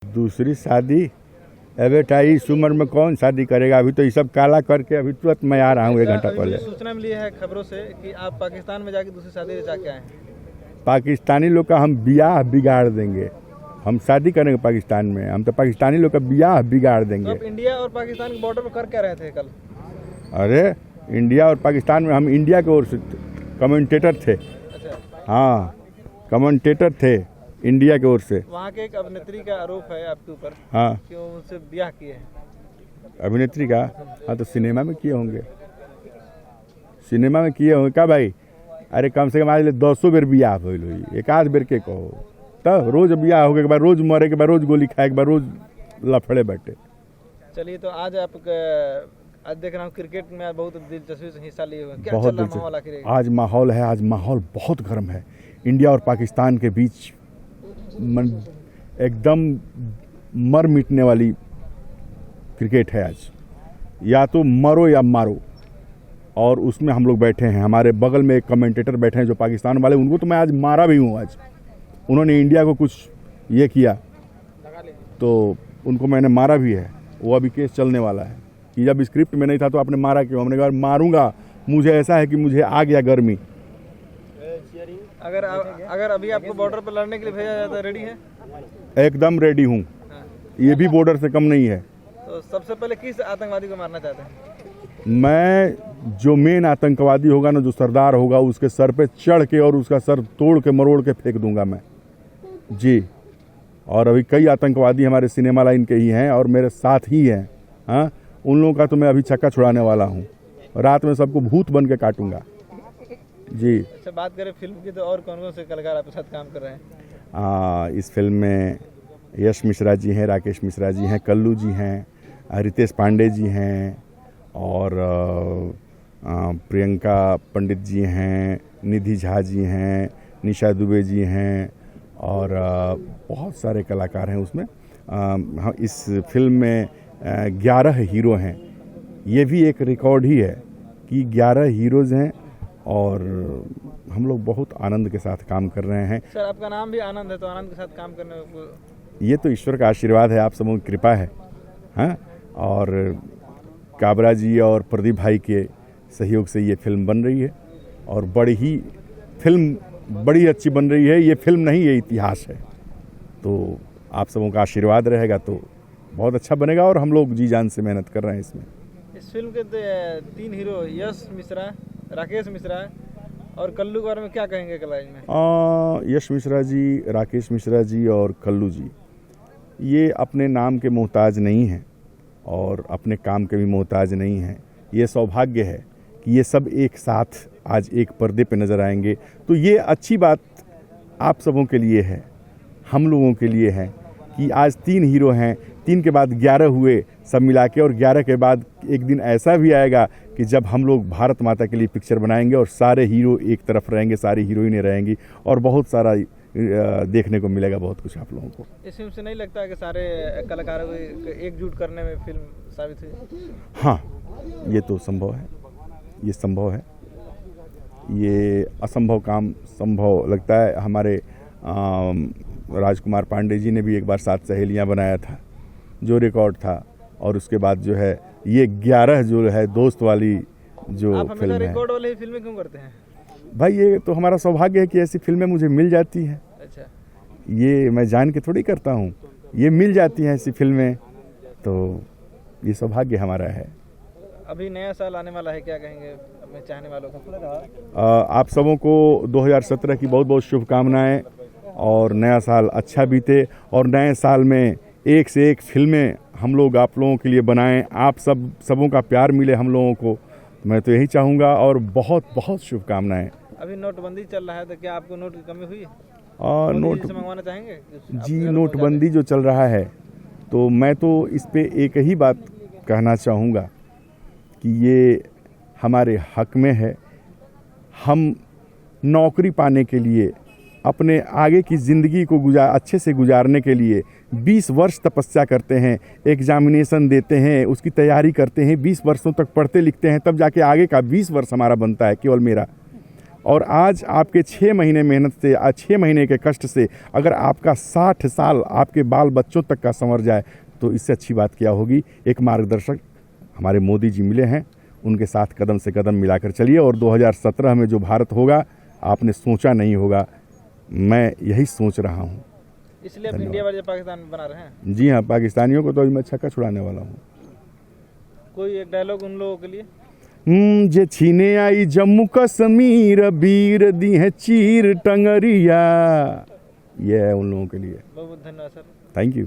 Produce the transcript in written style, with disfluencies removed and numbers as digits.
दूसरी शादी? अबे टाई इस उम्र में कौन शादी करेगा? अभी तो ये सब काला करके अभी तुरंत मैं आ रहा हूँ 1 घंटा अभी पहले। मुझे सूचना मिली है खबरों से कि आप पाकिस्तान में जाके दूसरी शादी रचा के आए हैं। पाकिस्तानी लोग का हम ब्याह बिगाड़ देंगे। हम शादी करेंगे पाकिस्तान में? हम तो पाकिस्तानी लोग का ब्याह बिगाड़ तो देंगे। आप इंडिया और पाकिस्तान के बॉर्डर पर कर क्या रहे थे कल? अरे इंडिया और पाकिस्तान में हम इंडिया की ओर से कमेंटेटर थे। अच्छा, हाँ, कमेंटेटर थे इंडिया की ओर से। वहाँ के एक अभिनेत्री का आरोप है आपके ऊपर हाँ, कि वो उनसे ब्याह किए हैं। अभिनेत्री का? हाँ, तो सिनेमा में किए होंगे, सिनेमा में किए होंगे का भाई? अरे कम से कम आज 100 बेर बियाह भइल होई, एक आध बेर के कहो तब रोज बियाह हो के बाद रोज मरे के बाद रोज गोली खाए के बाद रोज लफड़े बैठे। चलिए, तो आज आप आज देख रहा हूँ क्रिकेट में आप बहुत दिलचस्पी से हिस्सा लिए हुए हैं। क्या बहुत चल रहा माहौल आखिर? आज माहौल है, आज माहौल बहुत गर्म है। इंडिया और पाकिस्तान के बीच एकदम मर मिटने वाली क्रिकेट है आज। या तो मरो या मारो, और उसमें हम लोग बैठे हैं। हमारे बगल में एक कमेंटेटर बैठे हैं जो पाकिस्तान वाले, उनको तो मैं आज मारा भी हूँ। आज उन्होंने इंडिया को कुछ ये किया तो उनको मैंने मारा भी है। वो अभी केस चलने वाला है कि जब स्क्रिप्ट में नहीं था तो आपने मारा क्यों? हमने कहा मारूंगा, मुझे ऐसा है कि मुझे आ गया गर्मी। अगर अभी आपको बॉर्डर पर लड़ने के लिए भेजा जाता है, रेडी है? एकदम रेडी हूँ। हाँ। ये भी बॉर्डर से कम नहीं है। तो सबसे पहले किस आतंकवादी को मारना चाहते हैं? मैं जो मेन आतंकवादी होगा ना, जो सरदार होगा, उसके सर पे चढ़ के और उसका सर तोड़ के मरोड़ के फेंक दूंगा मैं जी। और अभी कई आतंकवादी हमारे सिनेमा लाइन के ही हैं और मेरे साथ ही हैं। हाँ, उन लोगों का तो मैं अभी छक्का छुड़ाने वाला हूँ। रात में सबको भूत बन के काटूंगा जी। अच्छा, बात करें फिल्म की, तो और कौन कौन से कलाकार आपके साथ काम कर रहे हैं? इस फिल्म में यश मिश्रा जी हैं, राकेश मिश्रा जी हैं, कल्लू जी हैं, रितेश पांडे जी हैं, और प्रियंका पंडित जी हैं, निधि झा जी हैं, निशा दुबे जी हैं, और बहुत सारे कलाकार हैं उसमें। हाँ, इस फिल्म में 11 हीरो हैं। ये भी एक रिकॉर्ड ही है कि 11 हीरोज़ हैं और हम लोग बहुत आनंद के साथ काम कर रहे हैं। सर, आपका नाम भी आनंद है, तो आनंद के साथ काम करने में ये तो ईश्वर का आशीर्वाद है, आप सबों की कृपा है। हाँ, और काबरा जी और प्रदीप भाई के सहयोग से ये फिल्म बन रही है और बड़ी अच्छी बन रही है। ये फिल्म नहीं, ये इतिहास है। तो आप सबों का आशीर्वाद रहेगा तो बहुत अच्छा बनेगा और हम लोग जी जान से मेहनत कर रहे हैं इसमें। इस फिल्म के 3 हीरो यश मिश्रा, राकेश मिश्रा और कल्लू के बारे में क्या कहेंगे कलाइज में? यश मिश्रा जी, राकेश मिश्रा जी और कल्लू जी ये अपने नाम के मोहताज नहीं हैं और अपने काम के भी मोहताज नहीं हैं। ये सौभाग्य है कि ये सब एक साथ आज एक पर्दे पे नज़र आएंगे। तो ये अच्छी बात आप सबों के लिए है, हम लोगों के लिए है कि आज 3 हीरो हैं, 3 के बाद 11 हुए सब मिला के, और 11 के बाद एक दिन ऐसा भी आएगा कि जब हम लोग भारत माता के लिए पिक्चर बनाएंगे और सारे हीरो एक तरफ रहेंगे, सारी हीरोइनें रहेंगी और बहुत सारा देखने को मिलेगा, बहुत कुछ आप लोगों को। इस फिल्म से नहीं लगता कि सारे कलाकारों को एकजुट करने में फिल्म साबित हुई? हाँ, ये तो संभव है, ये संभव है। ये असंभव काम संभव लगता है। हमारे राजकुमार पांडे जी ने भी एक बार 7 सहेलियां बनाया था जो रिकॉर्ड था, और उसके बाद जो है ये 11 जो है दोस्त वाली जो आप फिल्म हमेशा है। रिकॉर्ड वाली फिल्में क्यों करते हैं? भाई ये तो हमारा सौभाग्य है कि ऐसी फिल्में मुझे मिल जाती हैं। अच्छा, ये मैं जान के थोड़ी करता हूँ, ये मिल जाती हैं ऐसी फिल्में, तो ये सौभाग्य हमारा है। अभी नया साल आने वाला है, क्या कहेंगे अपने चाहने वालों को? आप सबों को 2017 की बहुत बहुत शुभकामनाएं और नया साल अच्छा बीते, और नए साल में एक से एक फिल्में हम लोग आप लोगों के लिए बनाएं। आप सबों का प्यार मिले हम लोगों को, मैं तो यही चाहूँगा, और बहुत बहुत शुभकामनाएं। अभी नोटबंदी चल रहा है, तो क्या आपको नोट की कमी हुई है? नोट से मंगवाना चाहेंगे जी, नोटबंदी जो चल रहा है, तो मैं तो इस पे एक ही बात कहना चाहूँगा कि ये हमारे हक में है। हम नौकरी पाने के लिए, अपने आगे की ज़िंदगी को अच्छे से गुजारने के लिए 20 वर्ष तपस्या करते हैं, एग्जामिनेशन देते हैं, उसकी तैयारी करते हैं, 20 वर्षों तक पढ़ते लिखते हैं, तब जाके आगे का 20 वर्ष हमारा बनता है, केवल मेरा। और आज आपके 6 महीने मेहनत से, आज 6 महीने के कष्ट से अगर आपका 60 साल आपके बाल बच्चों तक का संवर जाए तो इससे अच्छी बात क्या होगी। एक मार्गदर्शक हमारे मोदी जी मिले हैं, उनके साथ कदम से कदम मिलाकर चलिए और 2017 में जो भारत होगा आपने सोचा नहीं होगा, मैं यही सोच रहा हूँ। इसलिए आप इंडिया वर्सेस पाकिस्तान बना रहे हैं? जी हाँ, पाकिस्तानियों को तो अभी मैं छक्का छुड़ाने वाला हूँ। कोई एक डायलॉग उन लोगों के लिए? जे छीने आई जम्मू कश्मीर, वीर दी है चीर टंगरिया, ये है उन लोगों के लिए। बहुत बहुत धन्यवाद सर। Thank you.